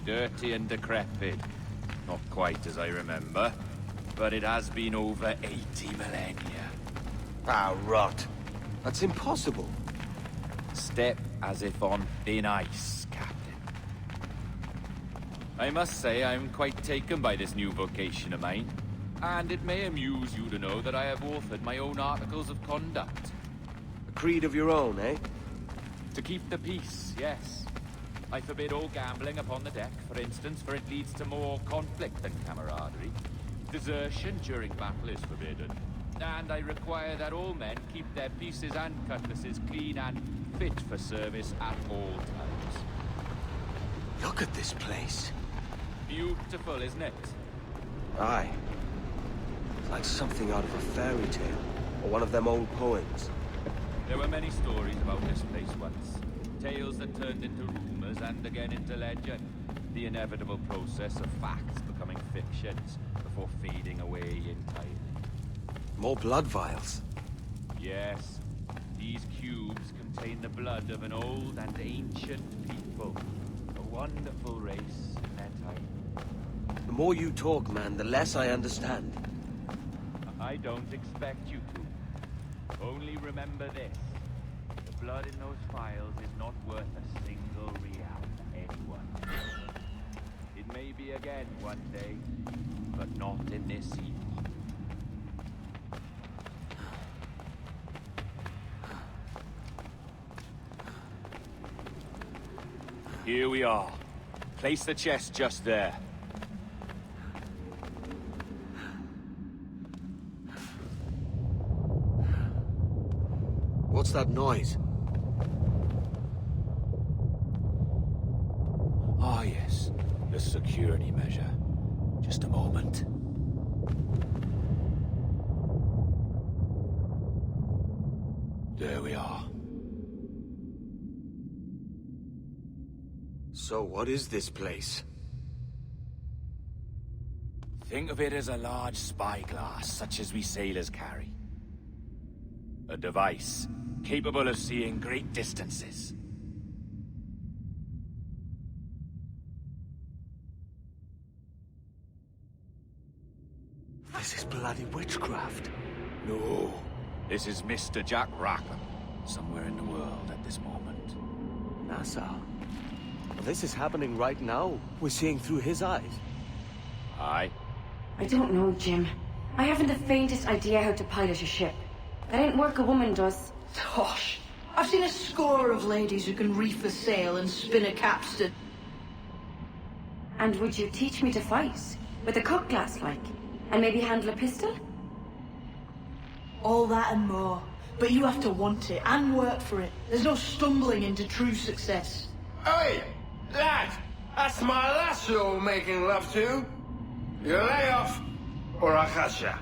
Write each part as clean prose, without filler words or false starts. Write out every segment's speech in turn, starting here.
dirty and decrepit. Not quite as I remember, but it has been over 80 millennia. Ah, rot. That's impossible. Step as if on thin ice, Captain. I must say I'm quite taken by this new vocation of mine. And it may amuse you to know that I have authored my own articles of conduct. A creed of your own, eh? To keep the peace, yes. I forbid all gambling upon the deck, for instance, for it leads to more conflict than camaraderie. Desertion during battle is forbidden. And I require that all men keep their pieces and cutlasses clean and fit for service at all times. Look at this place. Beautiful, isn't it? Aye. It's like something out of a fairy tale, or one of them old poems. There were many stories about this place once. Tales that turned into rumors and again into legend. The inevitable process of facts becoming fictions before fading away entirely. More blood vials. Yes, these cubes contain the blood of an old and ancient people. A wonderful race in their time. The more you talk, man, the less I understand. I don't expect you to. Only remember this. The blood in those files is not worth a single real to anyone. It may be again one day, but not in this epoch. Here we are. Place the chest just there. What's that noise? Ah, yes. The security measure. Just a moment. There we are. So what is this place? Think of it as a large spyglass, such as we sailors carry. A device capable of seeing great distances. This is bloody witchcraft. No, this is Mr. Jack Rackham, somewhere in the world at this moment. Nassau. This is happening right now. We're seeing through his eyes. Aye. I don't know, Jim. I haven't the faintest idea how to pilot a ship. That ain't work a woman does. Tosh. I've seen a score of ladies who can reef a sail and spin a capstan. And would you teach me to fight? With a cutlass, like? And maybe handle a pistol? All that and more. But you have to want it and work for it. There's no stumbling into true success. Hey, lad! That's my lass you're making love to. You lay off, or I'll catch ya.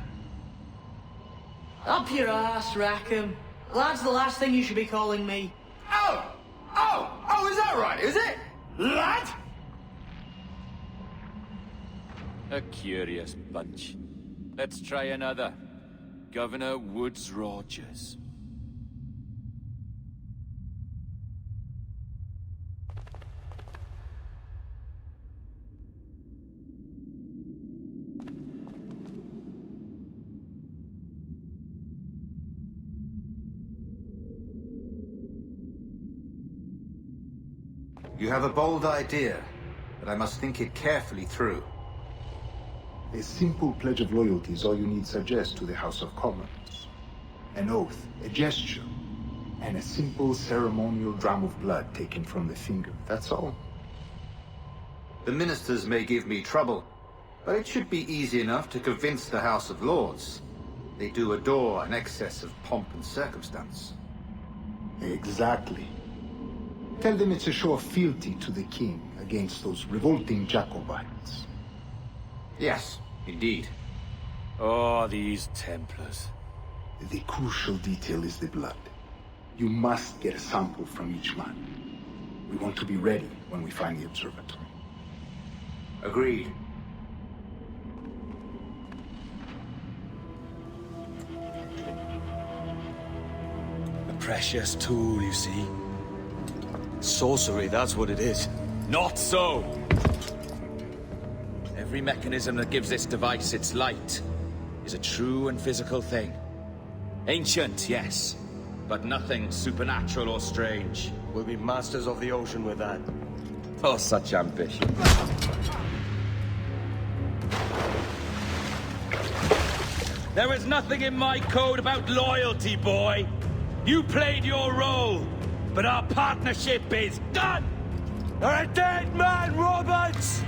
Up your ass, Rackham. Lad's the last thing you should be calling me. Oh, is that right, is it? Lad? A curious bunch. Let's try another. Governor Woodes Rogers. You have a bold idea, but I must think it carefully through. A simple pledge of loyalty is all you need suggest to the House of Commons. An oath, a gesture, and a simple ceremonial dram of blood taken from the finger. That's all. The ministers may give me trouble, but it should be easy enough to convince the House of Lords. They do adore an excess of pomp and circumstance. Exactly. Tell them it's a show of fealty to the king against those revolting Jacobites. Yes, indeed. Oh, these Templars. The crucial detail is the blood. You must get a sample from each man. We want to be ready when we find the observatory. Agreed. A precious tool, you see. Sorcery, that's what it is. Not so! every mechanism that gives this device its light is a true and physical thing. Ancient, yes, but nothing supernatural or strange. We'll be masters of the ocean with that. Oh, such ambition. There is nothing in my code about loyalty, boy. You played your role, but our partnership is done! You're a dead man, Roberts!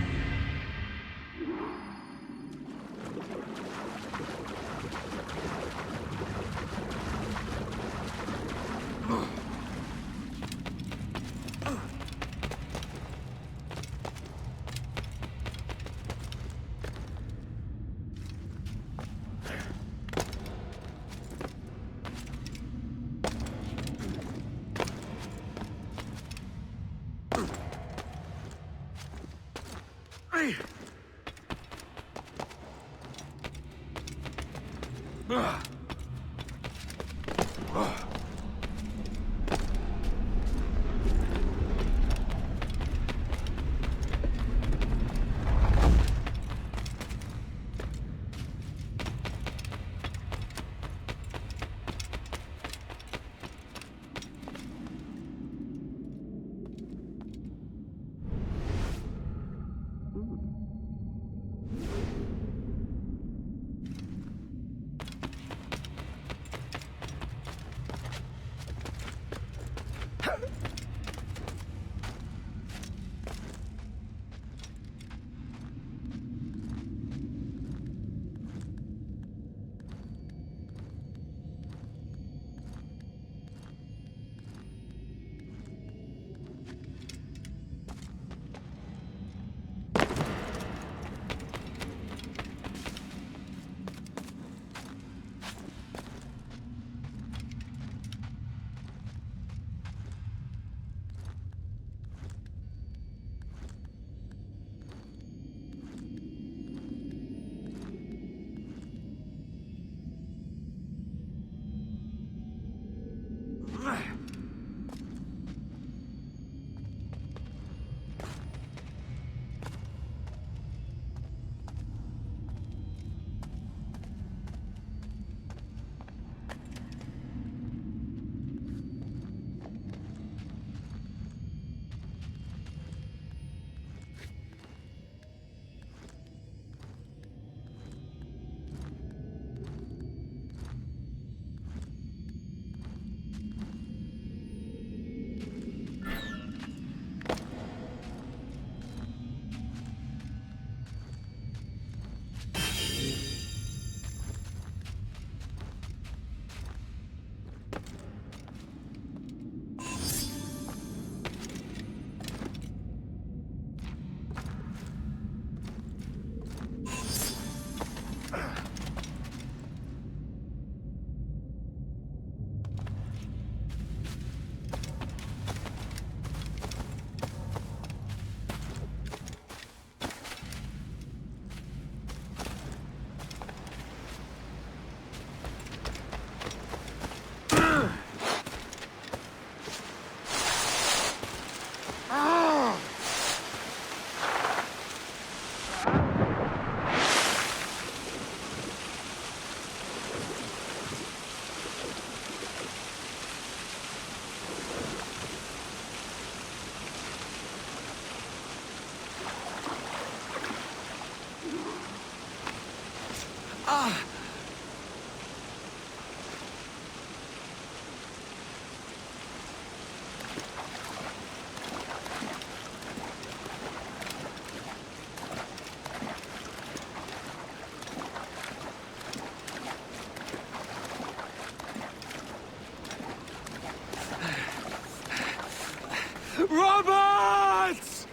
Roberts!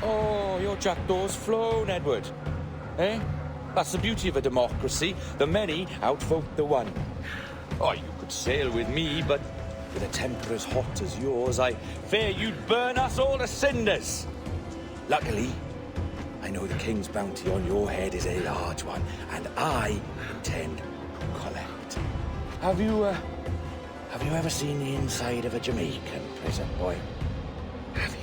Oh, your jackdaw's flown, Edward. Eh? That's the beauty of a democracy. The many outvote the one. Oh, you could sail with me, but with a temper as hot as yours, I fear you'd burn us all to cinders. Luckily, I know the King's bounty on your head is a large one, and I intend to collect. Have you ever seen the inside of a Jamaican prison, boy? Have you?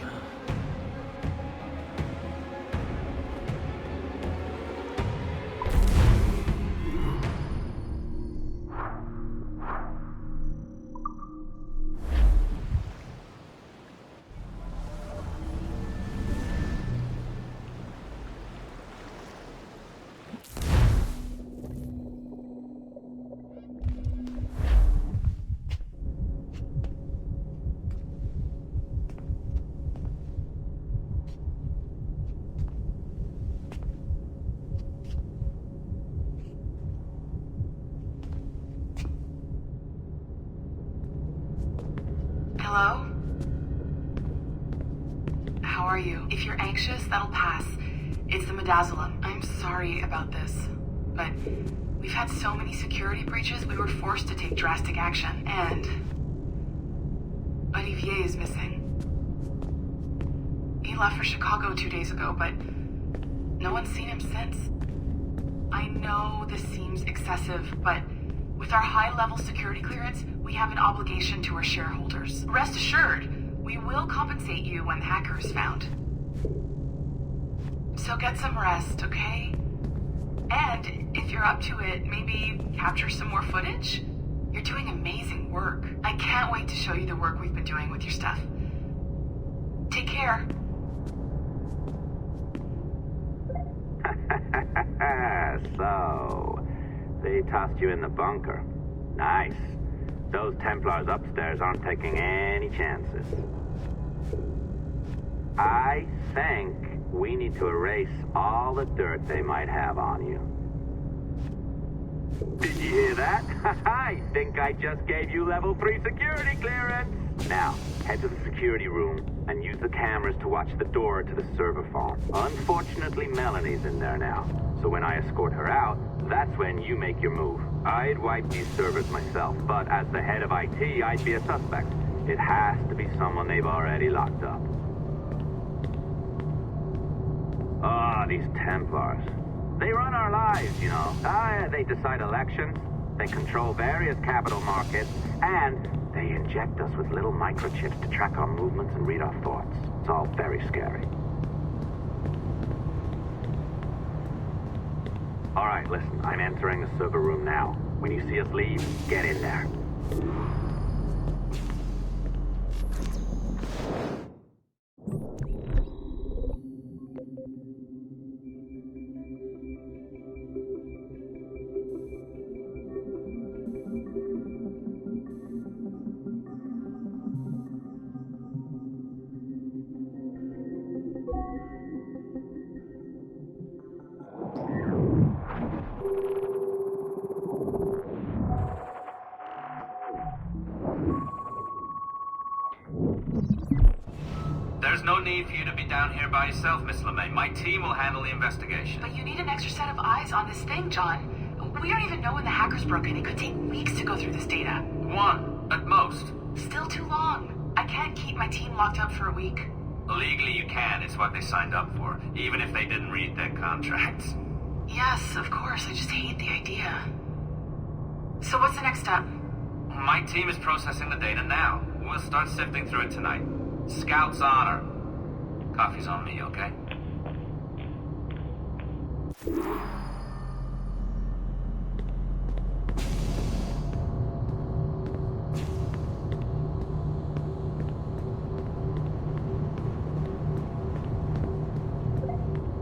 Hello? How are you? If you're anxious, that'll pass. It's the Midazolam. I'm sorry about this, but we've had so many security breaches, we were forced to take drastic action, and Olivier is missing. He left for Chicago 2 days ago, but no one's seen him since. I know this seems excessive, but with our high-level security clearance, we have an obligation to our shareholders. Rest assured, we will compensate you when the hacker is found. So get some rest, okay? And if you're up to it, maybe capture some more footage? You're doing amazing work. I can't wait to show you the work we've been doing with your stuff. Take care. So, they tossed you in the bunker. Nice. Those Templars upstairs aren't taking any chances. I think we need to erase all the dirt they might have on you. Did you hear that? I think I just gave you level 3 security clearance. Now, head to the security room and use the cameras to watch the door to the server farm. Unfortunately, Melanie's in there now. So when I escort her out, that's when you make your move. I'd wipe these servers myself, but as the head of IT, I'd be a suspect. It has to be someone they've already locked up. Ah, these Templars. They run our lives, you know. They decide elections, they control various capital markets, and they inject us with little microchips to track our movements and read our thoughts. It's all very scary. All right, listen, I'm entering the server room now. When you see us leave, get in there. There's no need for you to be down here by yourself, Miss LeMay. My team will handle the investigation. But you need an extra set of eyes on this thing, John. We don't even know when the hacker's broken. It could take weeks to go through this data. 1, at most. Still too long. I can't keep my team locked up for a week. Legally you can, it's what they signed up for, even if they didn't read their contracts. Yes, of course, I just hate the idea. So what's the next step? My team is processing the data now. We'll start sifting through it tonight. Scout's honor. Coffee's on me, okay?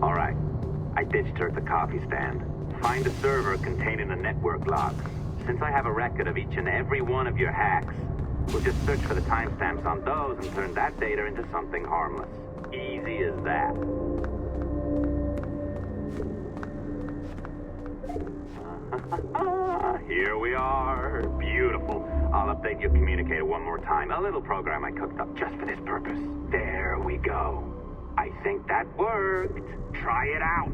All right. I ditched her at the coffee stand. Find a server containing the network logs. Since I have a record of each and every one of your hacks, we'll just search for the timestamps on those and turn that data into something harmless. Easy as that. Here we are. Beautiful. I'll update your communicator one more time. A little program I cooked up just for this purpose. There we go. I think that worked. Try it out.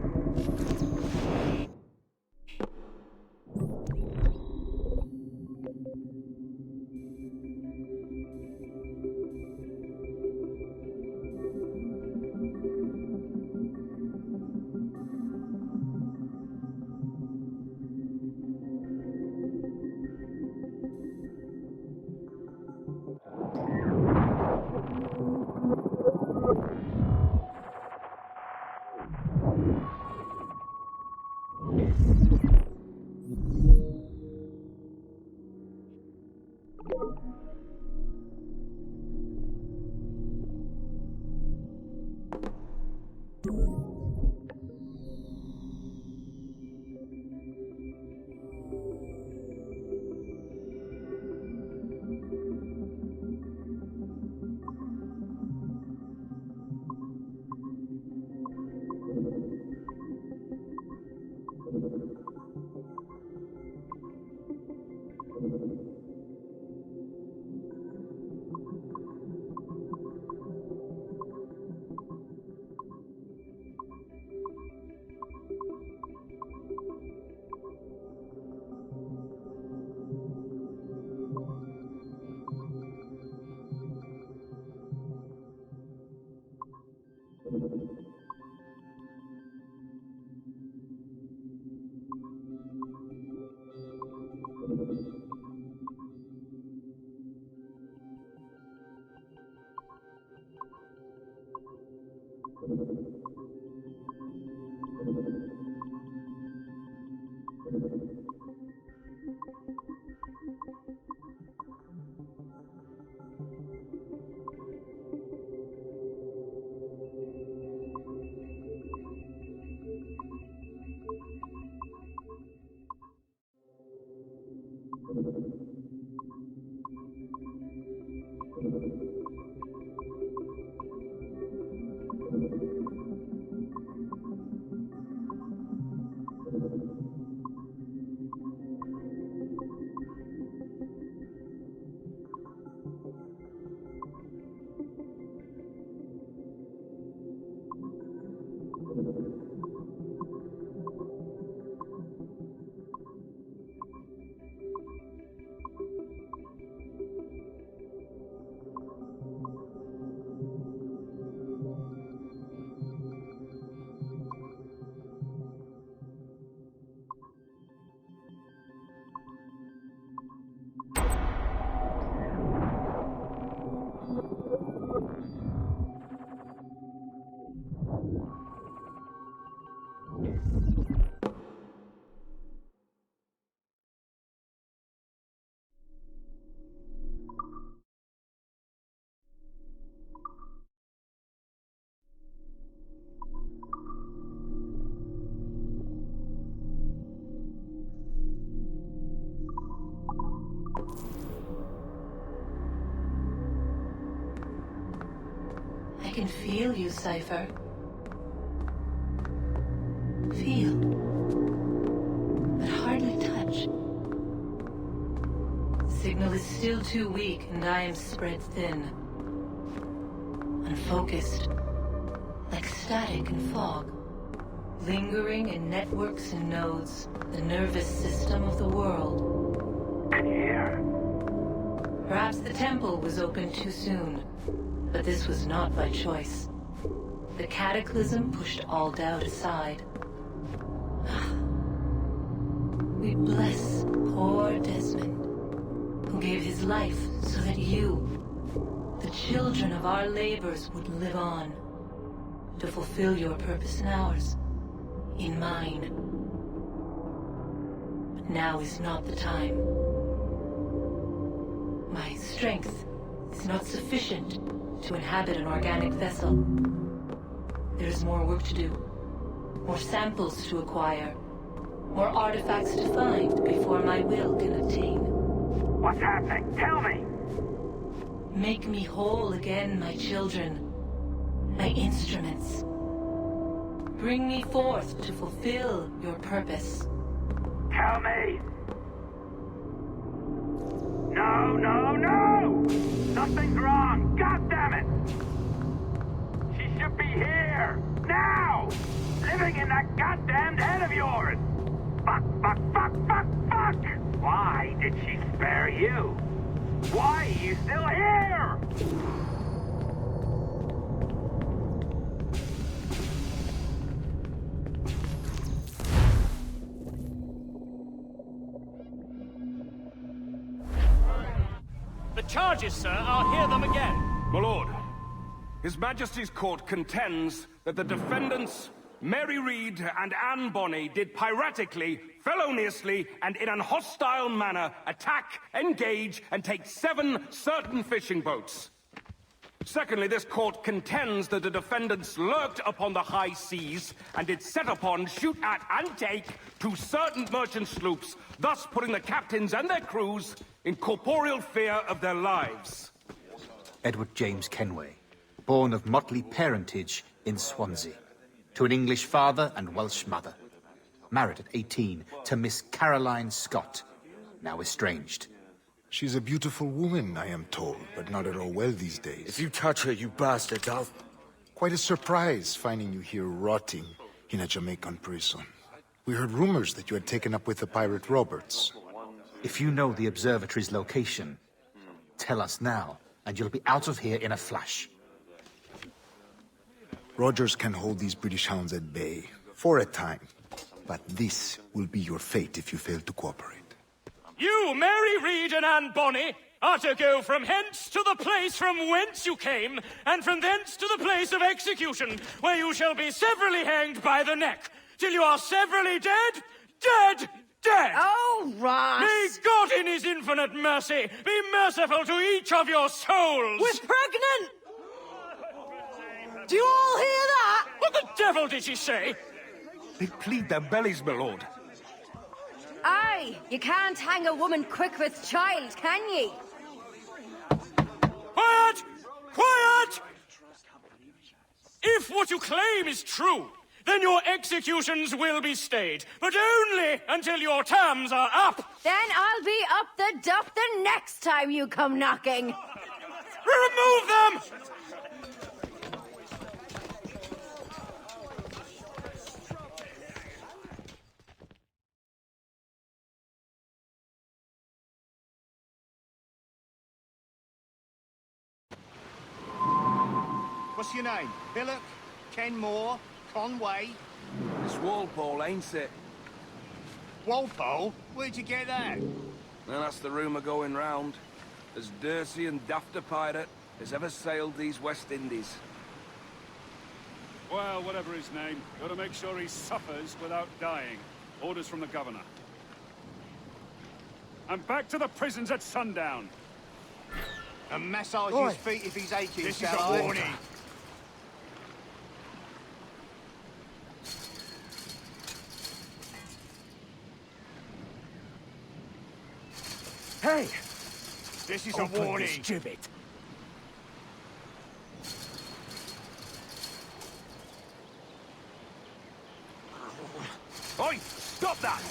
I can feel you, Cypher. Feel. But hardly touch. Signal is still too weak, and I am spread thin. Unfocused. Like static and fog. Lingering in networks and nodes. The nervous system of the world. Can you hear? Perhaps the temple was opened too soon. But this was not by choice. The cataclysm pushed all doubt aside. We bless poor Desmond, who gave his life so that you, the children of our labors, would live on, to fulfill your purpose in ours, in mine. But now is not the time. My strength is not sufficient to inhabit an organic vessel. There is more work to do, more samples to acquire, more artifacts to find before my will can obtain. What's happening? Tell me! Make me whole again, my children, my instruments. Bring me forth to fulfill your purpose. Tell me! No, no, no! Something's wrong! God damn it! She should be here! Now! Living in that goddamned head of yours! Fuck, fuck, fuck, fuck, fuck! Why did she spare you? Why are you still here? The charges, sir, I'll hear them again. My lord, His Majesty's court contends that the defendants, Mary Reed and Anne Bonny, did piratically, feloniously, and in an hostile manner attack, engage, and take 7 certain fishing boats. Secondly, this court contends that the defendants lurked upon the high seas and did set upon, shoot at, and take 2 certain merchant sloops, thus putting the captains and their crews in corporeal fear of their lives. Edward James Kenway, born of motley parentage in Swansea, to an English father and Welsh mother. Married at 18 to Miss Caroline Scott, now estranged. She's a beautiful woman, I am told, but not at all well these days. If you touch her, you bastard, I'll... Quite a surprise finding you here rotting in a Jamaican prison. We heard rumors that you had taken up with the pirate Roberts. If you know the observatory's location, tell us now, and you'll be out of here in a flash. Rogers can hold these British hounds at bay, for a time. But this will be your fate if you fail to cooperate. You, Mary Reed and Anne Bonny, are to go from hence to the place from whence you came, and from thence to the place of execution, where you shall be severally hanged by the neck, till you are severally dead, dead, dead! Oh, Ross! May God in his infinite mercy be merciful to each of your souls! We're pregnant! Do you all hear that? What the devil did she say? They plead their bellies, my lord. Aye, you can't hang a woman quick with child, can ye? Quiet! Quiet! If what you claim is true, then your executions will be stayed, but only until your terms are up. Then I'll be up the dup the next time you come knocking. Remove them! What's your name? Billock? Kenmore? Conway? It's Walpole, ain't it? Walpole? Where'd you get that? Well, that's the rumour going round. As dirty and daft a pirate as ever sailed these West Indies. Well, whatever his name, gotta make sure he suffers without dying. Orders from the governor. And back to the prisons at sundown. And massage Oi. his feet if he's aching, This is shall a I? warning. Hey! This is Open a warning. this gibbet. Oi! Stop that!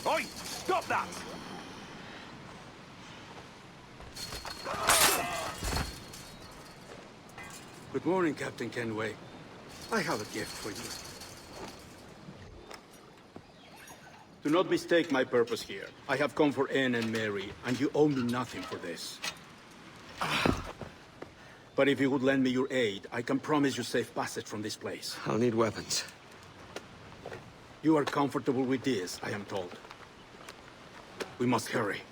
Oi! Stop that! Good morning, Captain Kenway. I have a gift for you. Do not mistake my purpose here. I have come for Anne and Mary, and you owe me nothing for this. But if you would lend me your aid, I can promise you safe passage from this place. I'll need weapons. You are comfortable with this, I am told. We must hurry.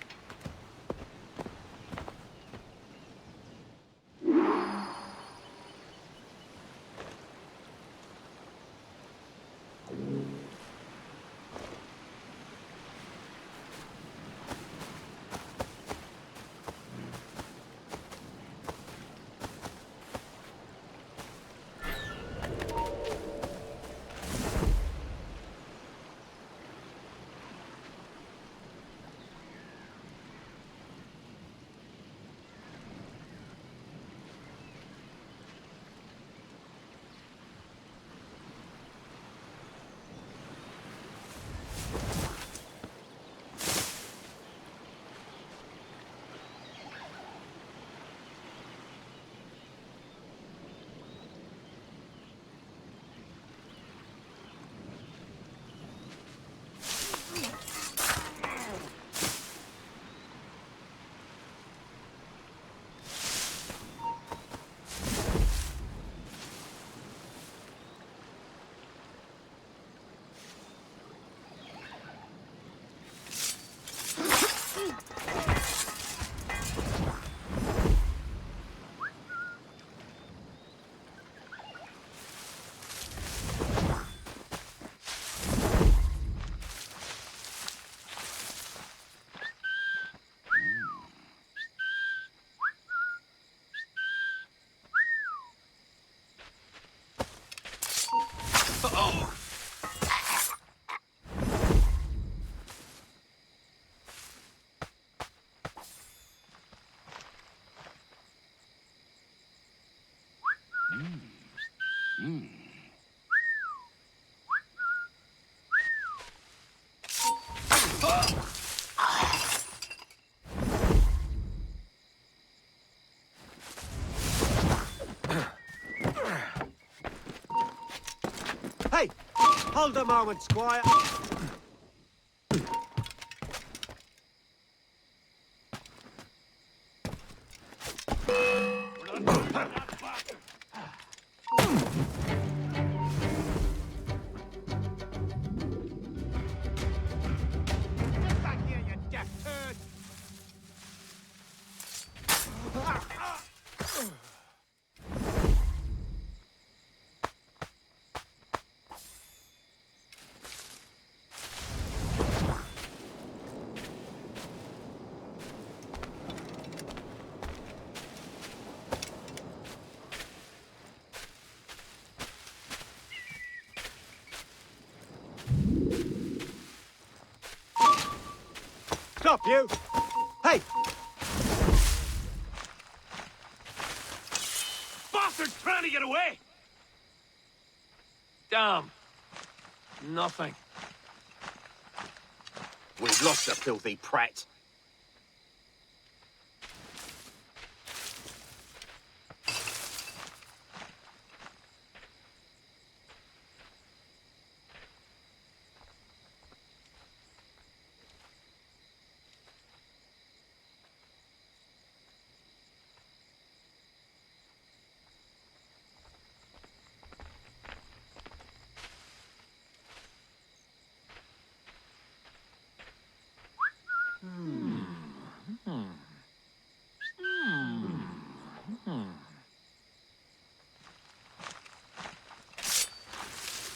Hey! Hold a moment, Squire. Stop, you! Hey! Bastard's trying to get away! Damn. Nothing. We've lost the filthy prat.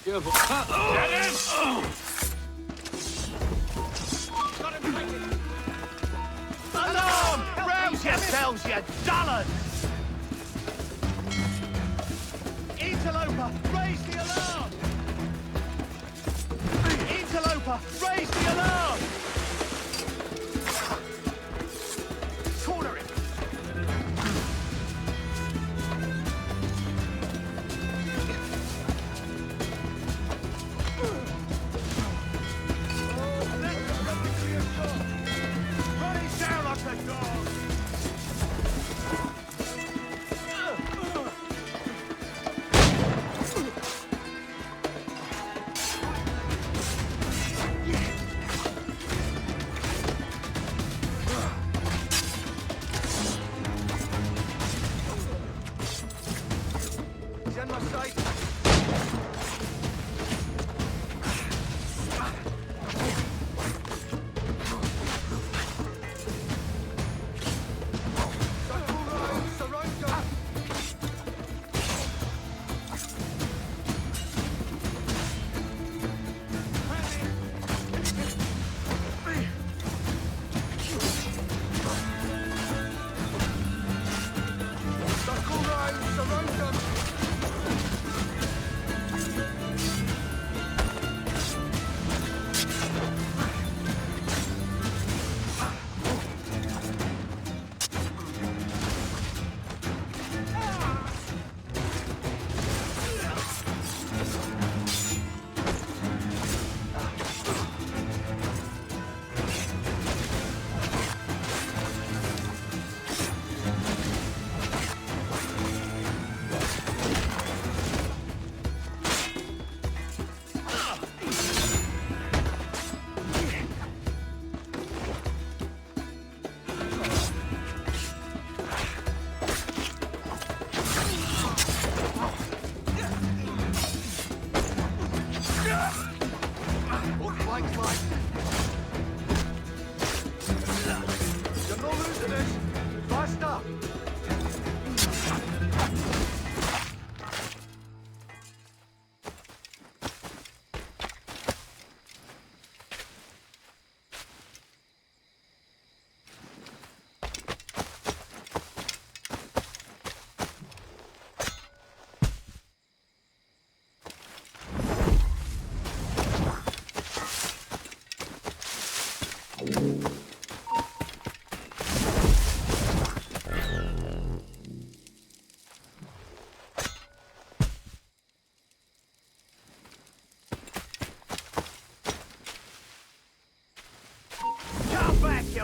Careful. Get him! Got him taken. Alarm! Rouse yourselves, you dullards! Interloper, raise the alarm! Interloper, raise the alarm! Corner him!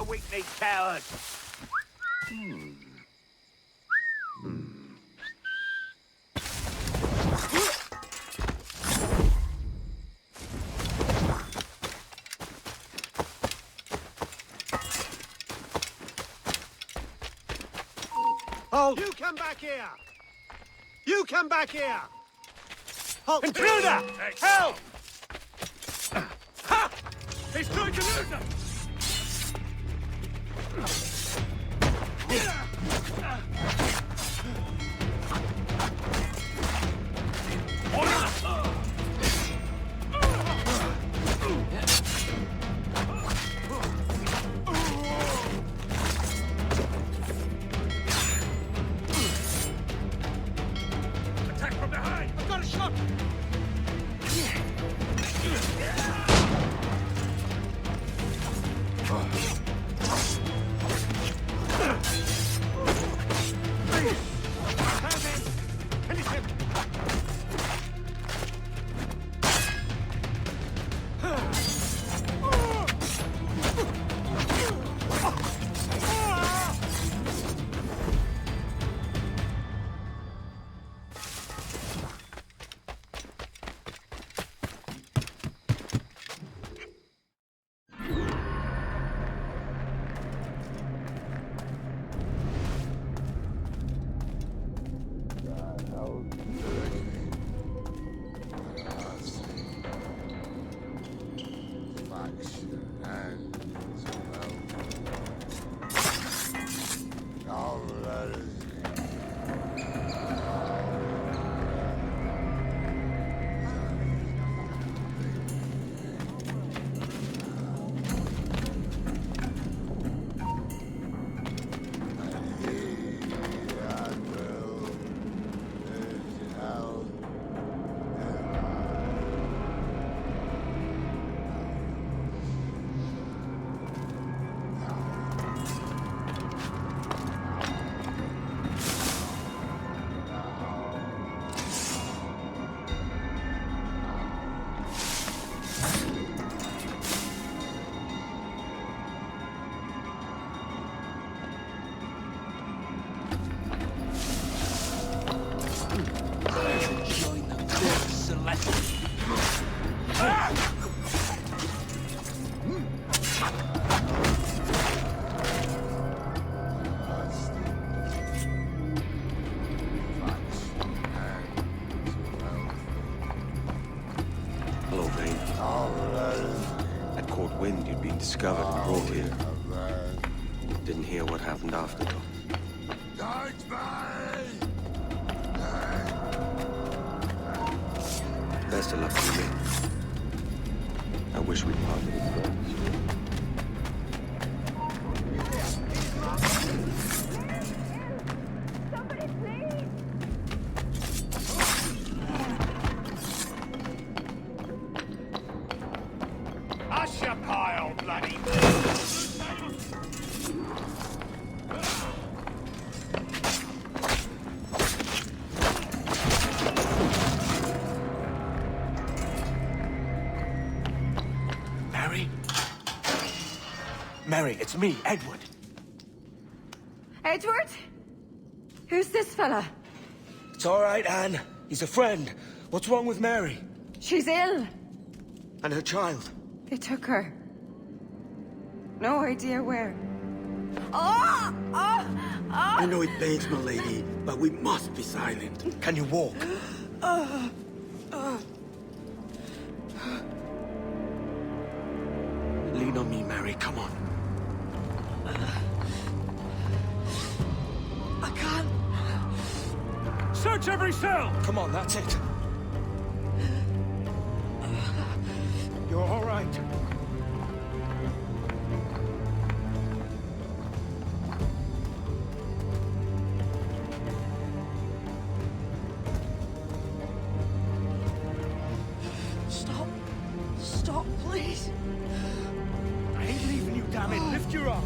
weak-kneed coward. Hold! You come back here! You come back here! Halt! Intruder! Help! Ha! He's trying to lose us! Attack from behind! I've got a shot! Hello, Vane. I'd caught wind you'd been discovered and brought here. Didn't hear what happened after, though. Best of luck to you. I wish we'd parted as friends. Hush your pile, bloody... Mary? Mary, it's me, Edward. Edward? Who's this fella? It's all right, Anne. He's a friend. What's wrong with Mary? She's ill. And her child? They took her. No idea where. Oh! Oh! Oh! I know it pains, my lady, but we must be silent. Can you walk? Lean on me, Mary. Come on. I can't. Search every cell! Come on, that's it. You're all right. Stop. Stop, please. I ain't leaving you, damn it. Lift your arm.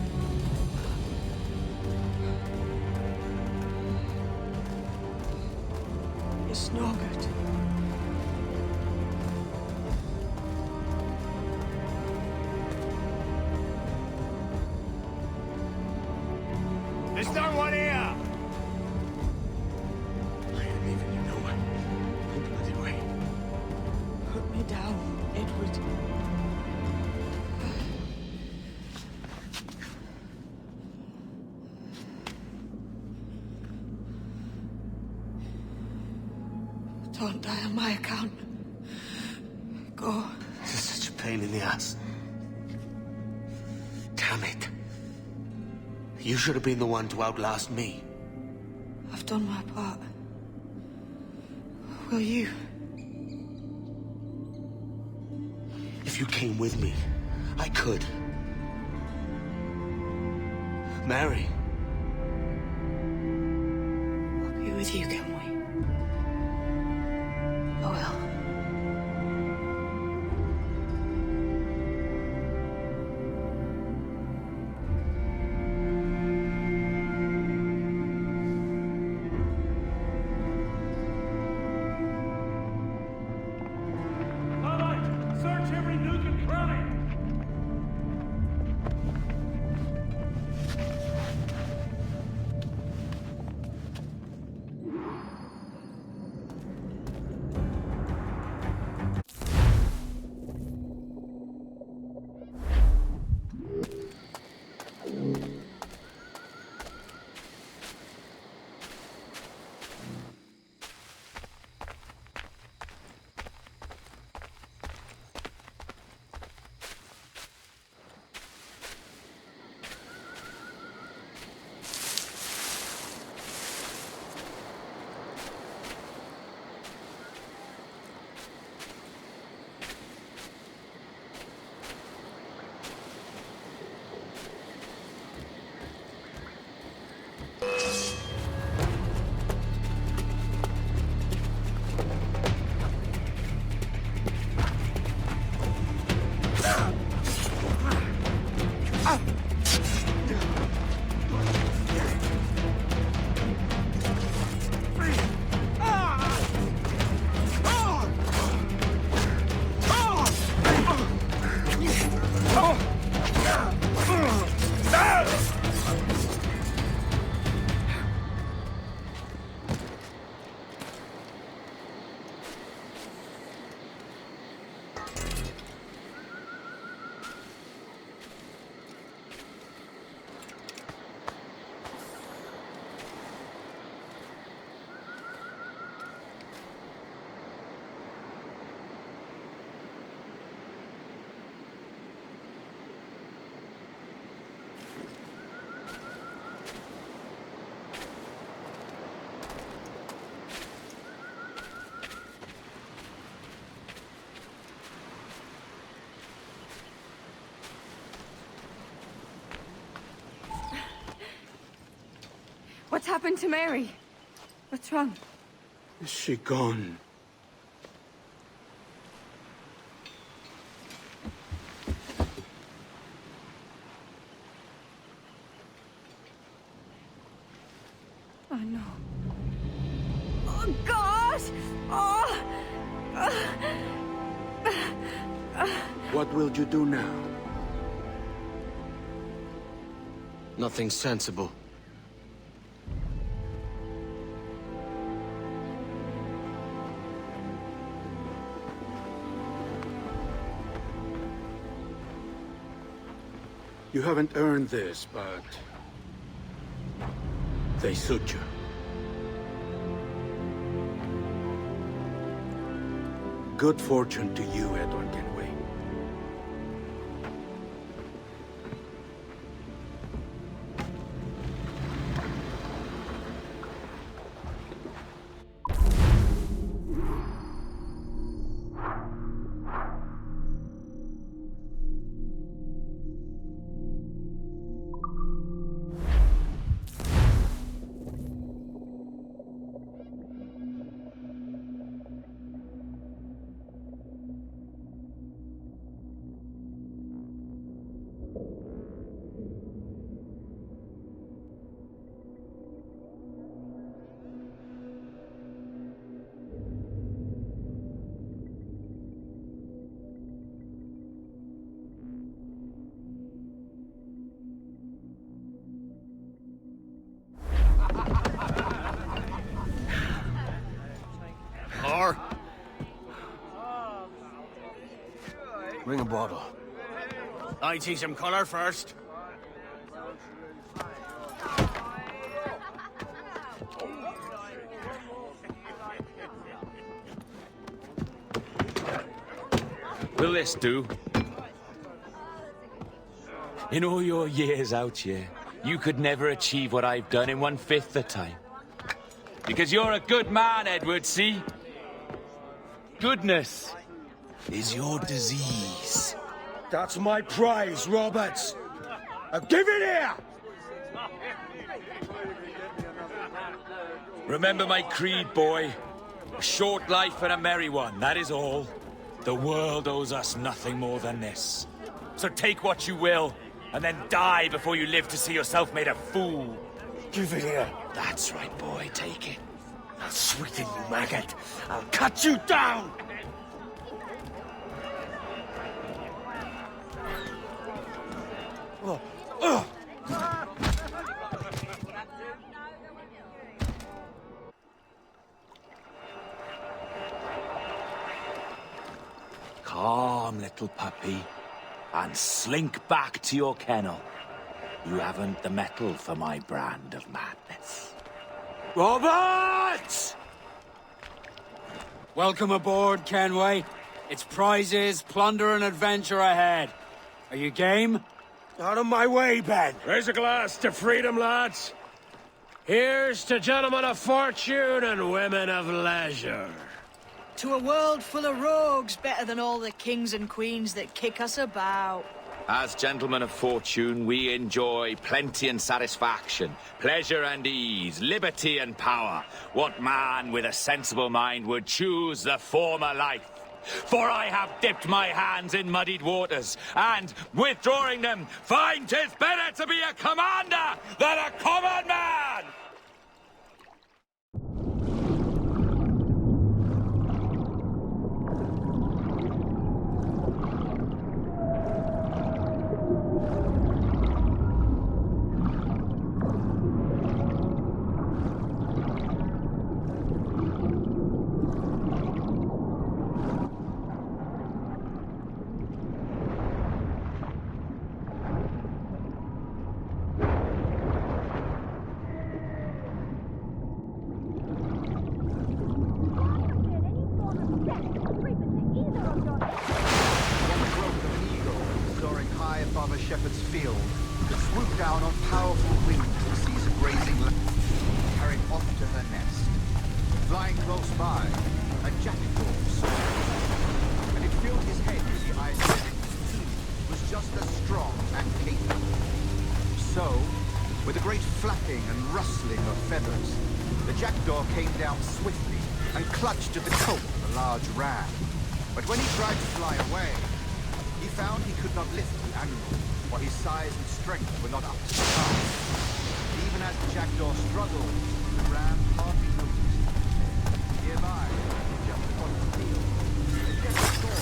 It's no good. Don't die on my account. Go. This is such a pain in the ass. Damn it. You should have been the one to outlast me. I've done my part. Will you? If you came with me, I could. Mary. I'll be with you, can we? I will. Search every nook and cranny! What's happened to Mary? What's wrong? Is she gone? Oh no. Oh God! What will you do now? Nothing sensible. You haven't earned this, but they suit you. Good fortune to you, Edward Kenway. Or bring a bottle. I see some color first. Will this do? In all your years out here, you could never achieve what I've done in 1/5 the time. Because you're a good man, Edward, see? Goodness is your disease. That's my prize, Roberts. Give it here! Remember my creed, boy. A short life and a merry one, that is all. The world owes us nothing more than this. So take what you will, and then die before you live to see yourself made a fool. Give it here. That's right, boy, take it. I'll sweeten you, maggot. I'll cut you down! Calm, little puppy, and slink back to your kennel. You haven't the mettle for my brand of madness. Robert! Welcome aboard, Kenway. It's prizes, plunder, and adventure ahead. Are you game? Out of my way, Ben. Raise a glass to freedom, lads. Here's to gentlemen of fortune and women of leisure. To a world full of rogues, better than all the kings and queens that kick us about. As gentlemen of fortune, we enjoy plenty and satisfaction, pleasure and ease, liberty and power. What man with a sensible mind would choose the former life? For I have dipped my hands in muddied waters, and, withdrawing them, find 'tis better to be a commander than a common man! To the coat of a large ram. But when he tried to fly away, he found he could not lift the animal, for his size and strength were not up to the task. Even as the jackdaw struggled, the ram hardly noticed. Nearby, just upon the field, the jackdaw...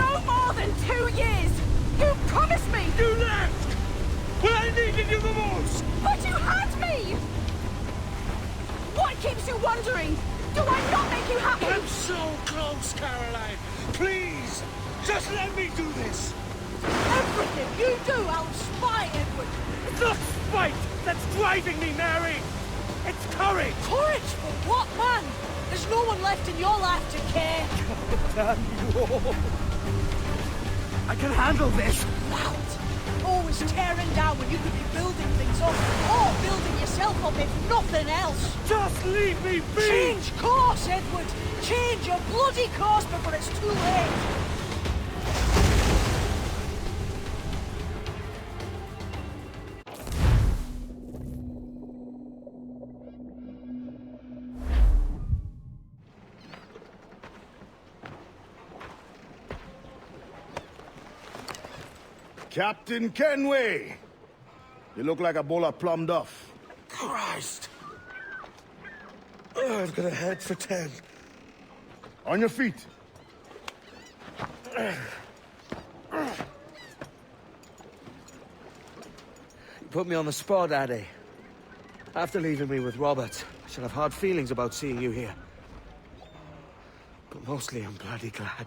No more than 2 years! You promised me! You left! When I needed you the most! But you had me! What keeps you wondering? Do I not make you happy? I'm so close, Caroline! Please! Just let me do this! Everything you do, I'll spy, Edward! It's not spite that's driving me, Mary! It's courage! Courage for what, man? There's no one left in your life to care. Damn you all! I can handle this! Loud! Always tearing down when you could be building things up, or building yourself up if nothing else. Just leave me be! Change course, Edward! Change your bloody course before it's too late! Captain Kenway! You look like a bowl of plum duff. Christ! Oh, I've got a head for 10. On your feet. You put me on the spot, Addy. After leaving me with Robert, I should have hard feelings about seeing you here. But mostly I'm bloody glad.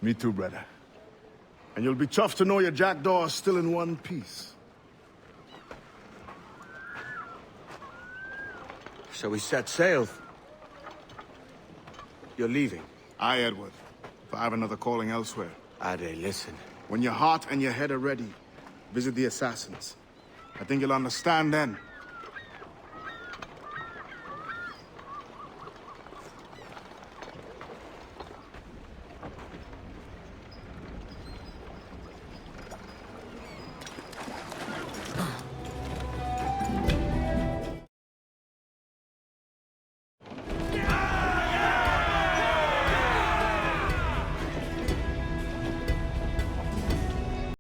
Me too, brother. And you'll be chuffed to know your jackdaw is still in one piece. So we set sail. You're leaving? Aye, Edward. but I have another calling elsewhere. Ade, listen. When your heart and your head are ready, visit the assassins. I think you'll understand then